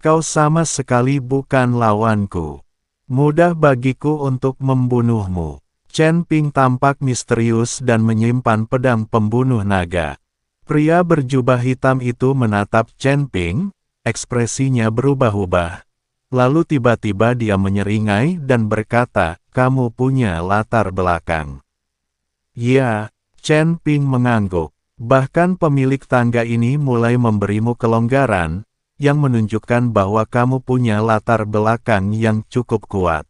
Kau sama sekali bukan lawanku. Mudah bagiku untuk membunuhmu. Chen Ping tampak misterius dan menyimpan pedang pembunuh naga. Pria berjubah hitam itu menatap Chen Ping, ekspresinya berubah-ubah. Lalu tiba-tiba dia menyeringai dan berkata, kamu punya latar belakang. Ya, Chen Ping mengangguk. Bahkan pemilik tangga ini mulai memberimu kelonggaran, yang menunjukkan bahwa kamu punya latar belakang yang cukup kuat.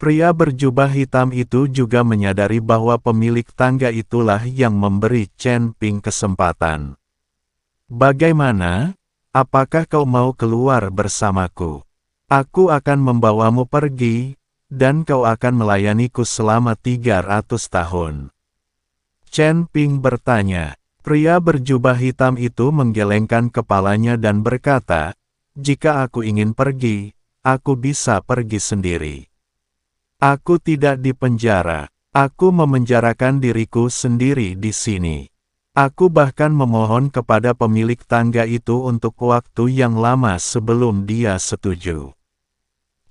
Pria berjubah hitam itu juga menyadari bahwa pemilik tangga itulah yang memberi Chen Ping kesempatan. Bagaimana? Apakah kau mau keluar bersamaku? Aku akan membawamu pergi, dan kau akan melayaniku selama 300 tahun. Chen Ping bertanya. Pria berjubah hitam itu menggelengkan kepalanya dan berkata, jika aku ingin pergi, aku bisa pergi sendiri. Aku tidak dipenjara. Aku memenjarakan diriku sendiri di sini. Aku bahkan memohon kepada pemilik tangga itu untuk waktu yang lama sebelum dia setuju.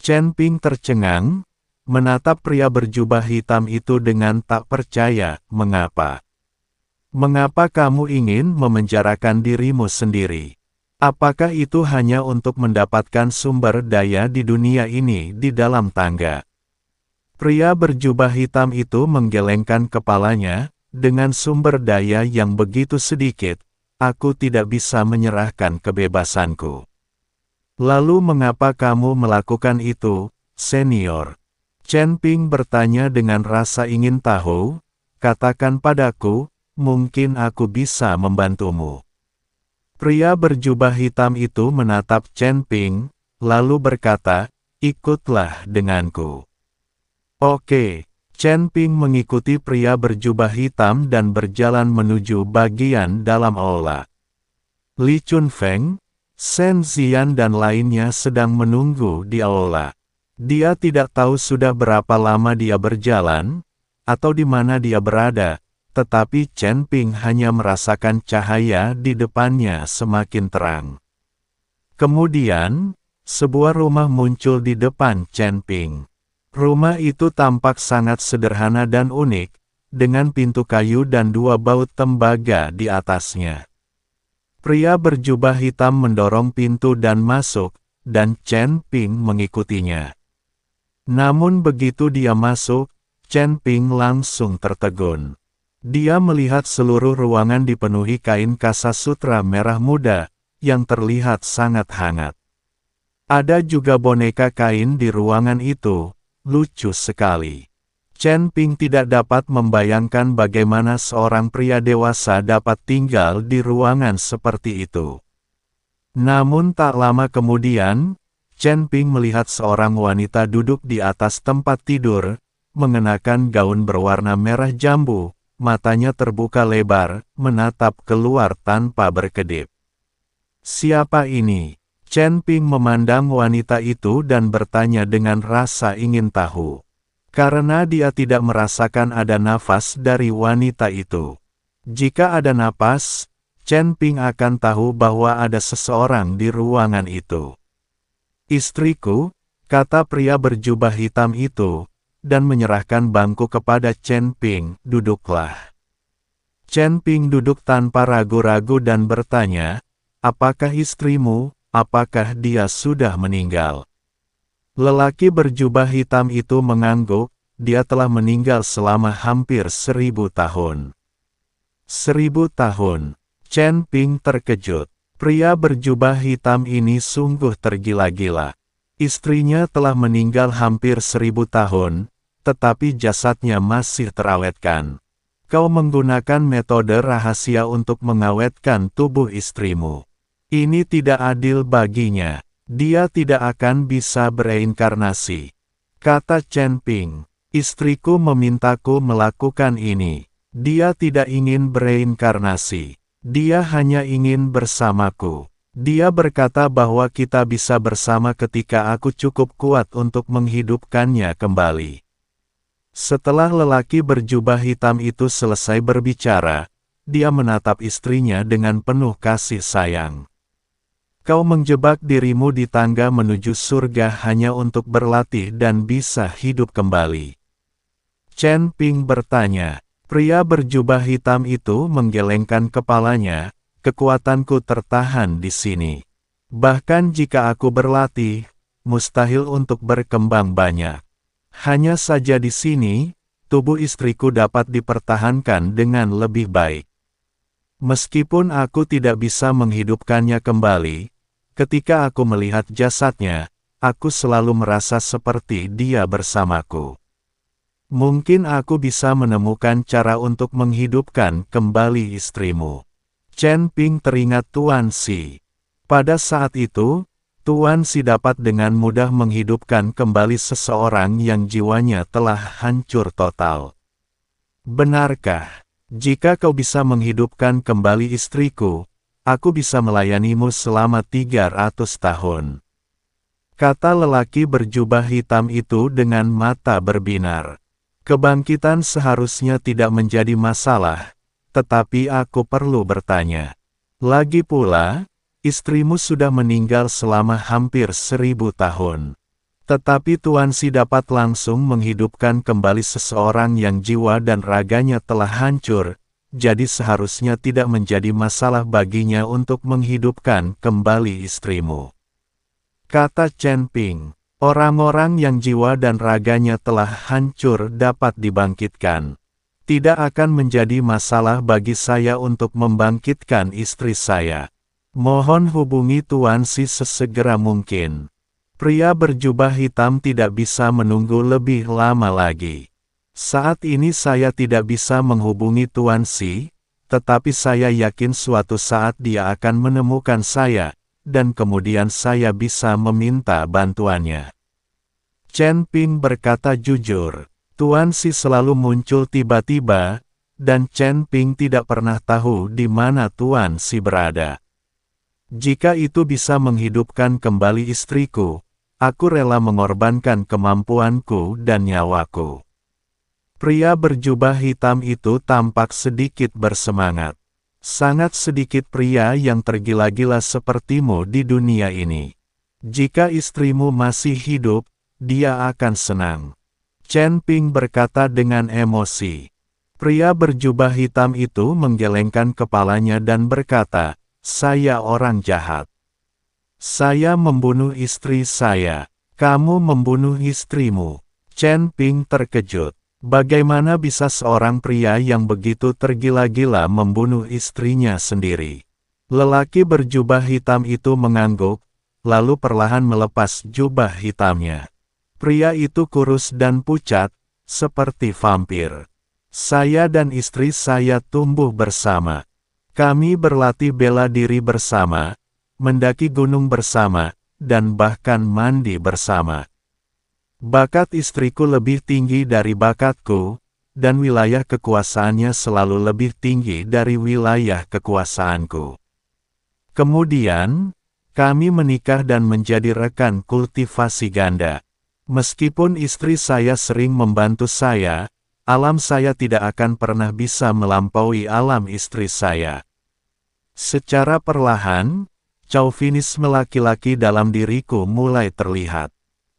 Chen Ping tercengang, menatap pria berjubah hitam itu dengan tak percaya. Mengapa? Mengapa kamu ingin memenjarakan dirimu sendiri? Apakah itu hanya untuk mendapatkan sumber daya di dunia ini di dalam tangga? Pria berjubah hitam itu menggelengkan kepalanya, dengan sumber daya yang begitu sedikit, aku tidak bisa menyerahkan kebebasanku. Lalu mengapa kamu melakukan itu, senior? Chen Ping bertanya dengan rasa ingin tahu, katakan padaku, mungkin aku bisa membantumu. Pria berjubah hitam itu menatap Chen Ping, lalu berkata, ikutlah denganku. Oke, Chen Ping mengikuti pria berjubah hitam dan berjalan menuju bagian dalam aula. Li Chunfeng, Shen Ziyan dan lainnya sedang menunggu di aula. Dia tidak tahu sudah berapa lama dia berjalan, atau di mana dia berada, tetapi Chen Ping hanya merasakan cahaya di depannya semakin terang. Kemudian, sebuah rumah muncul di depan Chen Ping. Rumah itu tampak sangat sederhana dan unik, dengan pintu kayu dan dua baut tembaga di atasnya. Pria berjubah hitam mendorong pintu dan masuk, dan Chen Ping mengikutinya. Namun begitu dia masuk, Chen Ping langsung tertegun. Dia melihat seluruh ruangan dipenuhi kain kasa sutra merah muda, yang terlihat sangat hangat. Ada juga boneka kain di ruangan itu, lucu sekali. Chen Ping tidak dapat membayangkan bagaimana seorang pria dewasa dapat tinggal di ruangan seperti itu. Namun tak lama kemudian, Chen Ping melihat seorang wanita duduk di atas tempat tidur, mengenakan gaun berwarna merah jambu. Matanya terbuka lebar, menatap keluar tanpa berkedip. Siapa ini? Chen Ping memandang wanita itu dan bertanya dengan rasa ingin tahu. Karena dia tidak merasakan ada nafas dari wanita itu. Jika ada napas, Chen Ping akan tahu bahwa ada seseorang di ruangan itu. Istriku, kata pria berjubah hitam itu, dan menyerahkan bangku kepada Chen Ping, duduklah. Chen Ping duduk tanpa ragu-ragu dan bertanya, apakah istrimu, apakah dia sudah meninggal? Lelaki berjubah hitam itu mengangguk, dia telah meninggal selama hampir 1000 tahun. 1000 tahun. Chen Ping terkejut. Pria berjubah hitam ini sungguh tergila-gila. Istrinya telah meninggal hampir 1000 tahun, tetapi jasadnya masih terawetkan. Kau menggunakan metode rahasia untuk mengawetkan tubuh istrimu. Ini tidak adil baginya. Dia tidak akan bisa bereinkarnasi. Kata Chen Ping, istriku memintaku melakukan ini. Dia tidak ingin bereinkarnasi. Dia hanya ingin bersamaku. Dia berkata bahwa kita bisa bersama ketika aku cukup kuat untuk menghidupkannya kembali. Setelah lelaki berjubah hitam itu selesai berbicara, dia menatap istrinya dengan penuh kasih sayang. Kau menjebak dirimu di tangga menuju surga hanya untuk berlatih dan bisa hidup kembali. Chen Ping bertanya. Pria berjubah hitam itu menggelengkan kepalanya, kekuatanku tertahan di sini. Bahkan jika aku berlatih, mustahil untuk berkembang banyak. Hanya saja di sini, tubuh istriku dapat dipertahankan dengan lebih baik. Meskipun aku tidak bisa menghidupkannya kembali, ketika aku melihat jasadnya, aku selalu merasa seperti dia bersamaku. Mungkin aku bisa menemukan cara untuk menghidupkan kembali istrimu. Chen Ping teringat Tuan Xi. Pada saat itu, Tuan Xi dapat dengan mudah menghidupkan kembali seseorang yang jiwanya telah hancur total. Benarkah? Jika kau bisa menghidupkan kembali istriku, aku bisa melayanimu selama 300 tahun. Kata lelaki berjubah hitam itu dengan mata berbinar. Kebangkitan seharusnya tidak menjadi masalah, tetapi aku perlu bertanya. Lagi pula, istrimu sudah meninggal selama hampir 1000 tahun. Tetapi Tuan Xi dapat langsung menghidupkan kembali seseorang yang jiwa dan raganya telah hancur, jadi seharusnya tidak menjadi masalah baginya untuk menghidupkan kembali istrimu. Kata Chen Ping. Orang-orang yang jiwa dan raganya telah hancur dapat dibangkitkan. Tidak akan menjadi masalah bagi saya untuk membangkitkan istri saya. Mohon hubungi Tuan Xi sesegera mungkin. Pria berjubah hitam tidak bisa menunggu lebih lama lagi. Saat ini saya tidak bisa menghubungi Tuan Xi, tetapi saya yakin suatu saat dia akan menemukan saya, dan kemudian saya bisa meminta bantuannya. Chen Ping berkata jujur, Tuan Xi selalu muncul tiba-tiba, dan Chen Ping tidak pernah tahu di mana Tuan Xi berada. Jika itu bisa menghidupkan kembali istriku, aku rela mengorbankan kemampuanku dan nyawaku. Pria berjubah hitam itu tampak sedikit bersemangat. Sangat sedikit pria yang tergila-gila sepertimu di dunia ini. Jika istrimu masih hidup, dia akan senang. Chen Ping berkata dengan emosi. Pria berjubah hitam itu menggelengkan kepalanya dan berkata, saya orang jahat. Saya membunuh istri saya. Kamu membunuh istrimu. Chen Ping terkejut. Bagaimana bisa seorang pria yang begitu tergila-gila membunuh istrinya sendiri? Lelaki berjubah hitam itu mengangguk, lalu perlahan melepas jubah hitamnya. Pria itu kurus dan pucat, seperti vampir. Saya dan istri saya tumbuh bersama. Kami berlatih bela diri bersama, mendaki gunung bersama, dan bahkan mandi bersama. Bakat istriku lebih tinggi dari bakatku, dan wilayah kekuasaannya selalu lebih tinggi dari wilayah kekuasaanku. Kemudian, kami menikah dan menjadi rekan kultivasi ganda. Meskipun istri saya sering membantu saya, alam saya tidak akan pernah bisa melampaui alam istri saya. Secara perlahan, chauvinisme laki-laki dalam diriku mulai terlihat.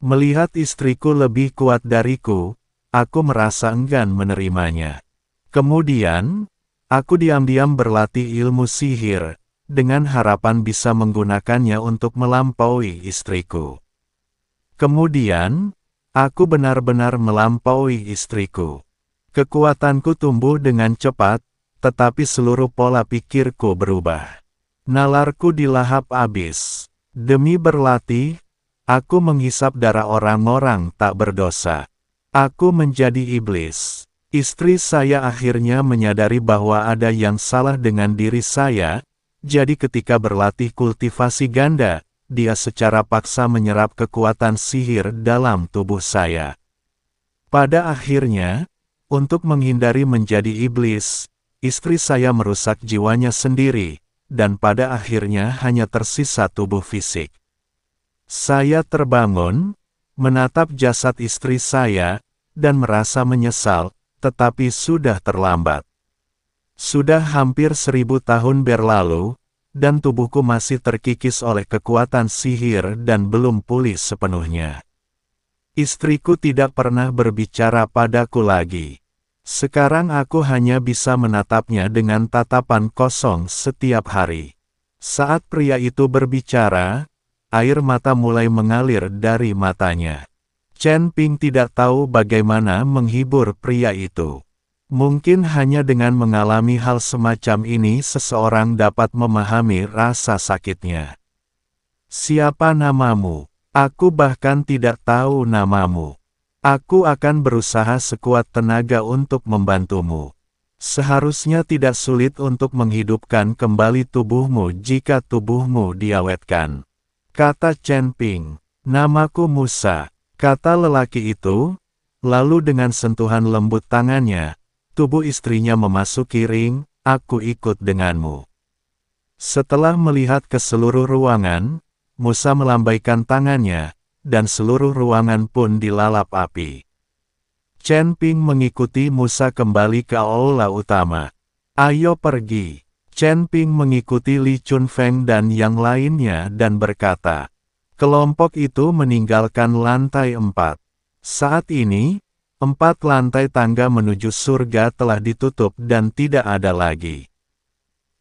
Melihat istriku lebih kuat dariku, aku merasa enggan menerimanya. Kemudian, aku diam-diam berlatih ilmu sihir, dengan harapan bisa menggunakannya untuk melampaui istriku. Kemudian, aku benar-benar melampaui istriku. Kekuatanku tumbuh dengan cepat, tetapi seluruh pola pikirku berubah. Nalarku dilahap habis. Demi berlatih, aku menghisap darah orang-orang tak berdosa. Aku menjadi iblis. Istri saya akhirnya menyadari bahwa ada yang salah dengan diri saya, jadi ketika berlatih kultivasi ganda, dia secara paksa menyerap kekuatan sihir dalam tubuh saya. Pada akhirnya, untuk menghindari menjadi iblis, istri saya merusak jiwanya sendiri, dan pada akhirnya hanya tersisa tubuh fisik. Saya terbangun, menatap jasad istri saya, dan merasa menyesal, tetapi sudah terlambat. Sudah hampir 1000 tahun berlalu, dan tubuhku masih terkikis oleh kekuatan sihir dan belum pulih sepenuhnya. Istriku tidak pernah berbicara padaku lagi. Sekarang aku hanya bisa menatapnya dengan tatapan kosong setiap hari. Saat pria itu berbicara, air mata mulai mengalir dari matanya. Chen Ping tidak tahu bagaimana menghibur pria itu. Mungkin hanya dengan mengalami hal semacam ini seseorang dapat memahami rasa sakitnya. Siapa namamu? Aku bahkan tidak tahu namamu. Aku akan berusaha sekuat tenaga untuk membantumu. Seharusnya tidak sulit untuk menghidupkan kembali tubuhmu jika tubuhmu diawetkan. Kata Chen Ping. Namaku Musa, kata lelaki itu, lalu dengan sentuhan lembut tangannya, tubuh istrinya memasuki ring, aku ikut denganmu. Setelah melihat ke seluruh ruangan, Musa melambaikan tangannya, dan seluruh ruangan pun dilalap api. Chen Ping mengikuti Musa kembali ke aula utama. Ayo pergi. Chen Ping mengikuti Li Chunfeng dan yang lainnya dan berkata, kelompok itu meninggalkan lantai 4. Saat ini, 4 lantai tangga menuju surga telah ditutup dan tidak ada lagi.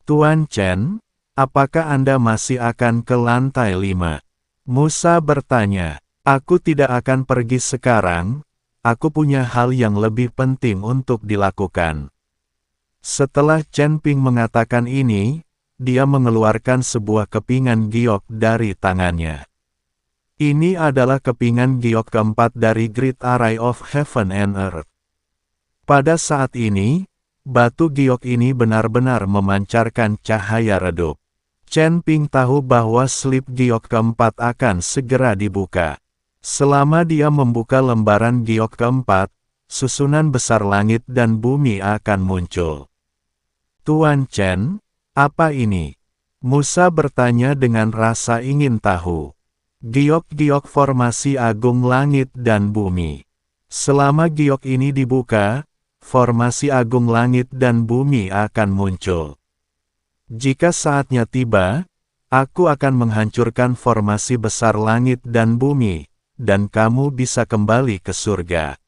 Tuan Chen, apakah Anda masih akan ke lantai 5? Musa bertanya, aku tidak akan pergi sekarang, aku punya hal yang lebih penting untuk dilakukan. Setelah Chen Ping mengatakan ini, dia mengeluarkan sebuah kepingan giok dari tangannya. Ini adalah kepingan giok keempat dari Great Array of Heaven and Earth. Pada saat ini, batu giok ini benar-benar memancarkan cahaya redup. Chen Ping tahu bahwa slip giok keempat akan segera dibuka. Selama dia membuka lembaran giok keempat, susunan besar langit dan bumi akan muncul. Tuan Chen, apa ini? Musa bertanya dengan rasa ingin tahu. Giok-giok formasi agung langit dan bumi. Selama giok ini dibuka, formasi agung langit dan bumi akan muncul. Jika saatnya tiba, aku akan menghancurkan formasi besar langit dan bumi, dan kamu bisa kembali ke surga.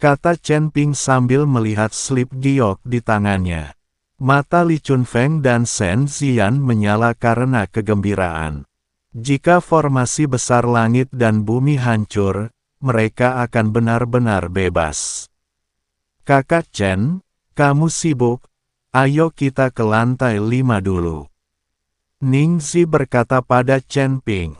Kata Chen Ping sambil melihat slip giok di tangannya. Mata Li Chunfeng dan Shen Ziyan menyala karena kegembiraan. Jika formasi besar langit dan bumi hancur, mereka akan benar-benar bebas. Kakak Chen, kamu sibuk? Ayo kita ke lantai 5 dulu. Ning Zi berkata pada Chen Ping.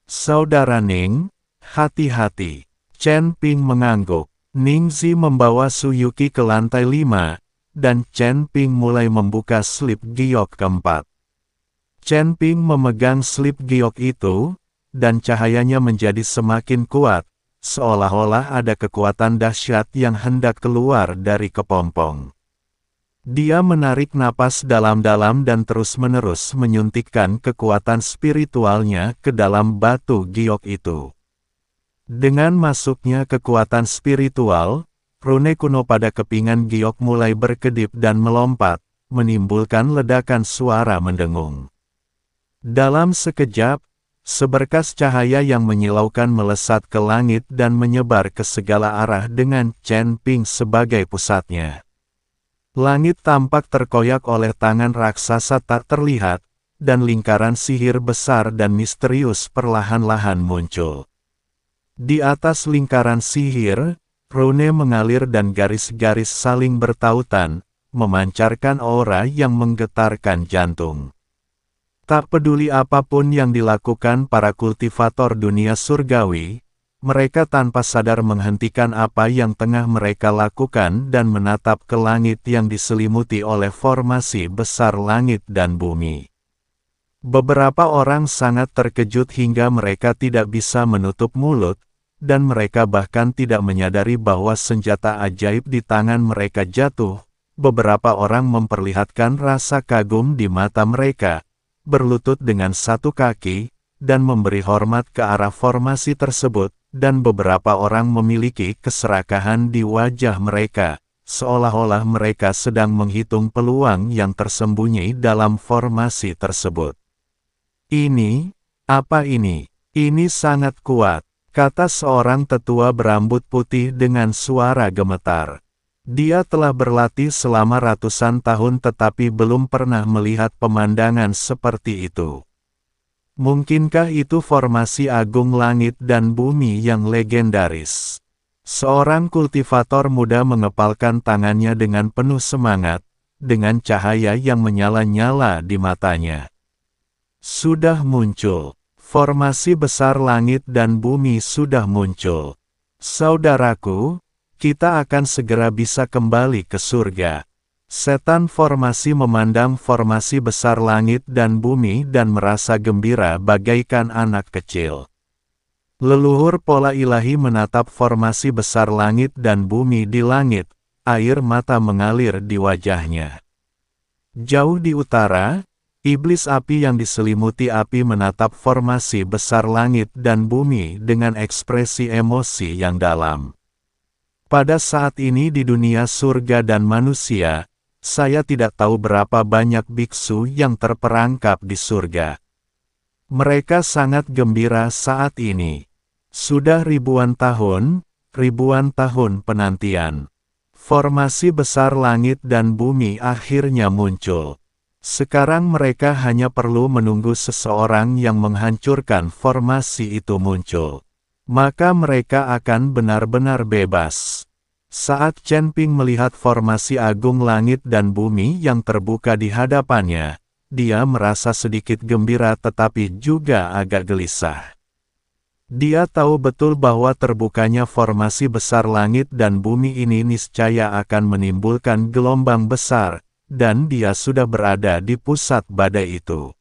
Saudara Ning, hati-hati. Chen Ping mengangguk. Ning Zi membawa Su Yuki ke lantai 5, dan Chen Ping mulai membuka slip giok keempat. Chen Ping memegang slip giok itu, dan cahayanya menjadi semakin kuat, seolah-olah ada kekuatan dahsyat yang hendak keluar dari kepompong. Dia menarik napas dalam-dalam dan terus-menerus menyuntikkan kekuatan spiritualnya ke dalam batu giok itu. Dengan masuknya kekuatan spiritual, rune kuno pada kepingan giok mulai berkedip dan melompat, menimbulkan ledakan suara mendengung. Dalam sekejap, seberkas cahaya yang menyilaukan melesat ke langit dan menyebar ke segala arah dengan Chen Ping sebagai pusatnya. Langit tampak terkoyak oleh tangan raksasa tak terlihat, dan lingkaran sihir besar dan misterius perlahan-lahan muncul. Di atas lingkaran sihir, rune mengalir dan garis-garis saling bertautan, memancarkan aura yang menggetarkan jantung. Tak peduli apapun yang dilakukan para kultivator dunia surgawi, mereka tanpa sadar menghentikan apa yang tengah mereka lakukan dan menatap ke langit yang diselimuti oleh formasi besar langit dan bumi. Beberapa orang sangat terkejut hingga mereka tidak bisa menutup mulut, dan mereka bahkan tidak menyadari bahwa senjata ajaib di tangan mereka jatuh. Beberapa orang memperlihatkan rasa kagum di mata mereka, berlutut dengan satu kaki, dan memberi hormat ke arah formasi tersebut, dan beberapa orang memiliki keserakahan di wajah mereka, seolah-olah mereka sedang menghitung peluang yang tersembunyi dalam formasi tersebut. "Ini, apa ini? Ini sangat kuat," kata seorang tetua berambut putih dengan suara gemetar. Dia telah berlatih selama ratusan tahun tetapi belum pernah melihat pemandangan seperti itu. Mungkinkah itu formasi agung langit dan bumi yang legendaris? Seorang kultivator muda mengepalkan tangannya dengan penuh semangat, dengan cahaya yang menyala-nyala di matanya. Sudah muncul. Formasi besar langit dan bumi sudah muncul. Saudaraku, kita akan segera bisa kembali ke surga. Setan formasi memandang formasi besar langit dan bumi dan merasa gembira bagaikan anak kecil. Leluhur pola ilahi menatap formasi besar langit dan bumi di langit, air mata mengalir di wajahnya. Jauh di utara, iblis api yang diselimuti api menatap formasi besar langit dan bumi dengan ekspresi emosi yang dalam. Pada saat ini di dunia surga dan manusia, saya tidak tahu berapa banyak biksu yang terperangkap di surga. Mereka sangat gembira saat ini. Sudah ribuan tahun penantian. Formasi besar langit dan bumi akhirnya muncul. Sekarang mereka hanya perlu menunggu seseorang yang menghancurkan formasi itu muncul. Maka mereka akan benar-benar bebas. Saat Chen Ping melihat formasi agung langit dan bumi yang terbuka di hadapannya, dia merasa sedikit gembira tetapi juga agak gelisah. Dia tahu betul bahwa terbukanya formasi besar langit dan bumi ini niscaya akan menimbulkan gelombang besar, dan dia sudah berada di pusat badai itu.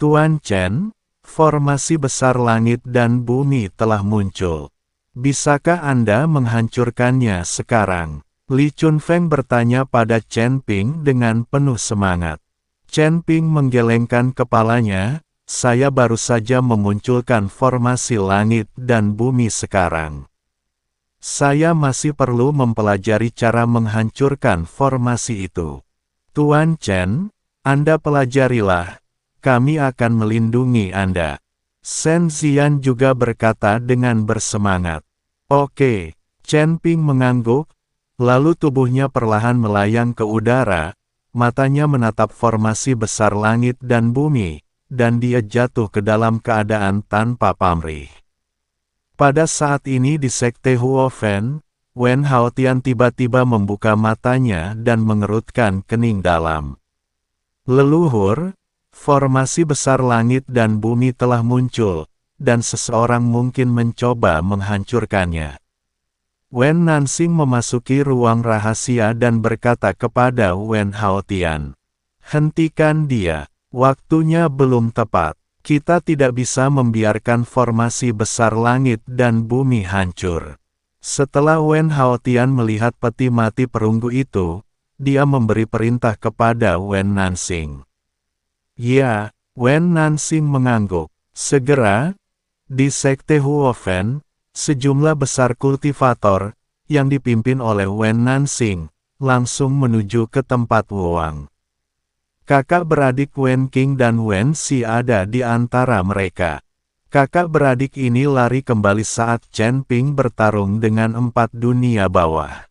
"Tuan Chen, formasi besar langit dan bumi telah muncul. Bisakah Anda menghancurkannya sekarang?" Li Chunfeng bertanya pada Chen Ping dengan penuh semangat. Chen Ping menggelengkan kepalanya, "Saya baru saja memunculkan formasi langit dan bumi sekarang. Saya masih perlu mempelajari cara menghancurkan formasi itu. Tuan Chen, Anda pelajarilah, kami akan melindungi Anda." Shen Xian juga berkata dengan bersemangat. "Oke." Chen Ping mengangguk, lalu tubuhnya perlahan melayang ke udara, matanya menatap formasi besar langit dan bumi, dan dia jatuh ke dalam keadaan tanpa pamrih. Pada saat ini di Sekte Huofen, Wen Haotian tiba-tiba membuka matanya dan mengerutkan kening dalam. "Leluhur, formasi besar langit dan bumi telah muncul, dan seseorang mungkin mencoba menghancurkannya." Wen Nansing memasuki ruang rahasia dan berkata kepada Wen Haotian, "Hentikan dia, waktunya belum tepat. Kita tidak bisa membiarkan formasi besar langit dan bumi hancur." Setelah Wen Haotian melihat peti mati perunggu itu, dia memberi perintah kepada Wen Nansing. "Ya." Wen Nansing mengangguk. Segera, di Sekte Huofen, sejumlah besar kultivator, yang dipimpin oleh Wen Nansing, langsung menuju ke tempat Wuang. Kakak beradik Wen Qing dan Wen Xi ada di antara mereka. Kakak beradik ini lari kembali saat Chen Ping bertarung dengan 4 dunia bawah.